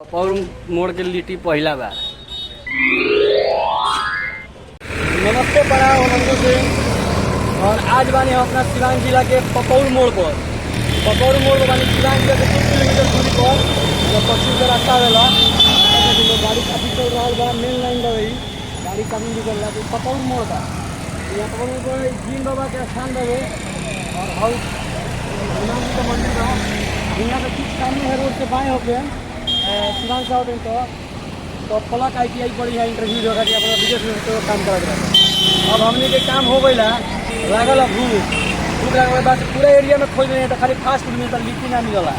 पपौर मोड़ के लिट्टी पहला बार। नमस्ते पड़ा नंदू से। और आज बानी हम अपना सिवान जिला के पपौर मोड़ पर। पपौर मोड़ पर बानी सिवान जिला के 2 किलोमीटर दूरी पर जब पश्चिम से रास्ता आवेला गाड़ी काफी चल रहा बा, मेन लाइन रही गाड़ी काफी निकल रहा। तो पपौर मोड़ का यहाँ पपौर मोड़ पर जीन बाबा के स्थान रहे और हाउस हनुमान जी का मंदिर रहा। यहाँ पे ठीक सामने है, रोड से बाएँ होके सिवान से आउट तो फलक ITI पड़ी है इंटरव्यू जो अपना विदेश में तो काम कर रहा। अब हमने के काम हो गई लागल भूख लगने के बाद पूरे एरिया में खोज रहे हैं तो खाली फास्ट फूड मिलता, लिट्टी ना मिलला।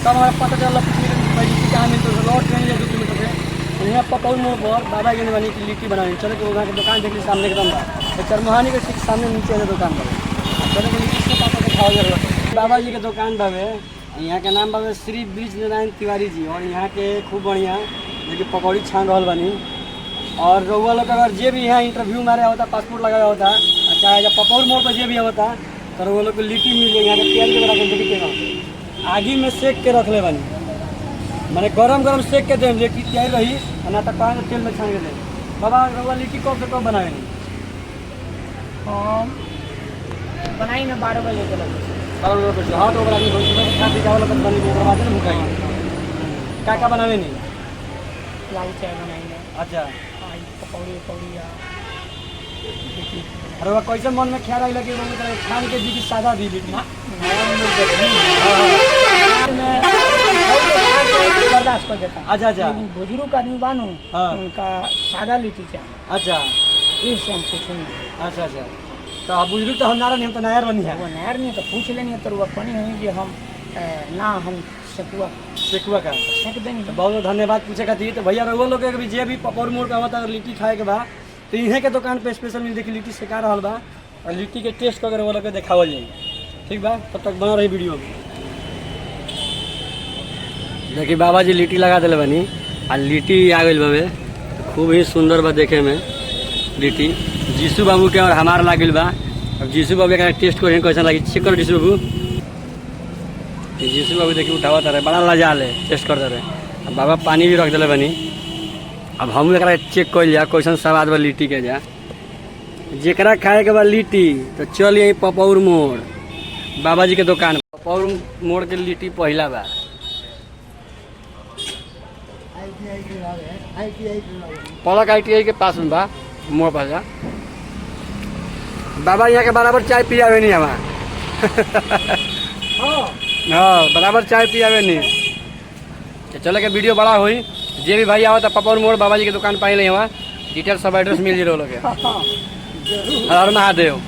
तब हमारा पता चला लिट्टी कहाँ मिलता है। लौट ट्रेन 2 किलोमीटर से यहाँ पपौर मोड़ पर बाबा के बनी की लिट्टी बनानी चले कि वहाँ की दुकान देखली सामने एकदम तो चरमोहानी के ठीक सामने नीचे है दुकान पर चले कि लिट्टी पापा के खाओ जरूरत। बाबा जी के दुकान बाबे यहाँ के नाम बाबे श्री ब्रिज नारायण तिवारी जी और यहाँ के खूब बढ़िया देखिए पकौड़ी छान रहा बनी। और रउआ लोग अगर जे भी यहाँ इंटरव्यू मारे होता पासपोर्ट लगाया होता चाहे जब पपौर मोड़ पर जे भी होता तो रउआ लोग को लिट्टी मिल जाए। यहाँ के तेल के रख देखिए आगी में सेक के रख ले बनी मैंने गरम सेक के दे लिट्टी तैयार रही और ना तक पानी तेल में छान के दे। बाबा रउआ लिट्टी कब से कब बनाए हम बनाई ना 12 बजे के लगे। हाँ तो खाती चावल बनी बाद में भूखाई क्या बनावे नहीं लाल चाय बनाएंगे। अच्छा पकौड़ी अरे वह कैसे मन में ख्याल आई लगे खान के दी सादा दी लिट्टी बर्दाश्त कर देता। अच्छा अच्छा बुजुर्ग आदमी बानू उनका सादा लिट्टी चाहिए। अच्छा इससे हम पूछेंगे। अच्छा अच्छा तो बुजुर्ग तो हम नारा नहीं हम तो नायर बनी है वो नायर नहीं तो पूछ लेंगे तो वो पानी है कि हम ना हम सेकुआ का सेक देंगे। तो बहुत बहुत धन्यवाद पूछे खातिर। तो भैया रउआ लोग के भी जे भी पपौर मोड़ का होता लिट्टी खाए के बा तो इन्हें के दुकान पे स्पेशल मिल देखिए लिट्टी सेका रहा बा और लिट्टी के टेस्ट करके रउआ लोग के देखावल जाए। ठीक बा तब तक बना रही वीडियो में। देखिए बाबा जी लिट्टी लगा दिले बनी आ लिट्टी आ गई बाबे खूब ही सुंदर बा देखे में लिट्टी। जीसू बाबू के और हमार लागल बा। अब जीसू बाबू का टेस्ट करें कैसा लगी चेक करो जीसू बाबू। जीसू बाबू देखिए उठावा रहे बड़ा लजा ले टेस्ट करते रहे। अब बाबा पानी भी रख दिले बनी। अब हम एक चेक कर लिया कैसन स्वाद बा लिट्टी के जा जेकरा खाए के बाद लिट्टी तो चल यही पपौर मोड़ बाबा जी के दुकान। पपौर मोड़ के लिट्टी पहला बार। पलक ITI के पास में बा मोड़ पर जा बाबा यहाँ के बराबर चाय पियावे नहीं हमार हाँ बराबर चाय पियावे नहीं। चलो के वीडियो बड़ा हुई जे भी भाई आवता पपौर मोड़ बाबा जी के दुकान पाई नहीं वहाँ डिटेल सब एड्रेस मिल जी रहा हर महादेव।